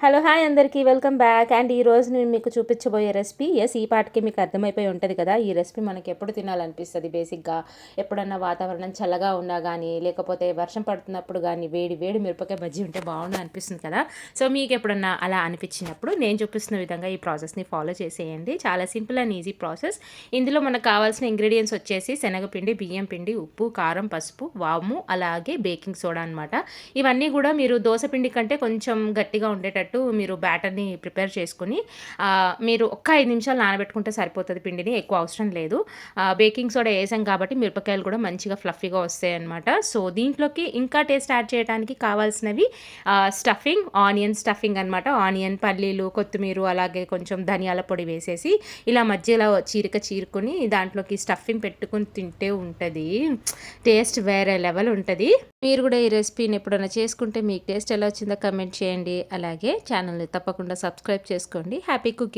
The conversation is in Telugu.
హలో హాయ్ అందరికీ వెల్కమ్ బ్యాక్. అండ్ ఈరోజు నేను మీకు చూపించబోయే రెసిపీ ఈ పాటికి మీకు అర్థమైపోయి ఉంటుంది కదా. ఈ రెసిపీ మనకి ఎప్పుడు తినాలనిపిస్తుంది బేసిక్గా. ఎప్పుడన్నా వాతావరణం చల్లగా ఉన్నా కానీ, లేకపోతే వర్షం పడుతున్నప్పుడు కానీ వేడి వేడి మిరపకాయ బజ్జీ ఉంటే బాగుండు అనిపిస్తుంది కదా. సో మీకు ఎప్పుడన్నా అలా అనిపించినప్పుడు నేను చూపిస్తున్న విధంగా ఈ ప్రాసెస్ని ఫాలో చేసేయండి. చాలా సింపుల్ అండ్ ఈజీ ప్రాసెస్. ఇందులో మనకు కావాల్సిన ఇంగ్రీడియంట్స్ వచ్చేసి శనగపిండి, బియ్యం పిండి, ఉప్పు, కారం, పసుపు, వాము, అలాగే బేకింగ్ సోడా అనమాట. ఇవన్నీ కూడా మీరు దోశ పిండి కంటే కొంచెం గట్టిగా ఉండేటట్టు మీరు బ్యాటర్ని ప్రిపేర్ చేసుకుని మీరు ఒక్క 5 నిమిషాలు నానబెట్టుకుంటే సరిపోతుంది. పిండిని ఎక్కువ అవసరం లేదు. బేకింగ్ సోడా వేసాం కాబట్టి మిరపకాయలు కూడా మంచిగా ఫ్లఫీగా వస్తాయి అనమాట. సో దీంట్లోకి ఇంకా టేస్ట్ యాడ్ చేయడానికి కావాల్సినవి స్టఫింగ్, ఆనియన్ స్టఫింగ్ అనమాట. ఆనియన్, పల్లీలు, కొత్తిమీర, అలాగే కొంచెం ధనియాల పొడి వేసేసి ఇలా మధ్యలో చీరుకొని దాంట్లోకి స్టఫింగ్ పెట్టుకుని తింటే ఉంటుంది టేస్ట్ వేరే లెవెల్ ఉంటుంది. మీరు కూడా ఈ రెసిపీని ఎప్పుడైనా చేసుకుంటే మీకు టేస్ట్ ఎలా వచ్చిందో కమెంట్ చేయండి. అలాగే ఛానల్ని తప్పకుండా సబ్స్క్రైబ్ చేసుకోండి. Happy cooking.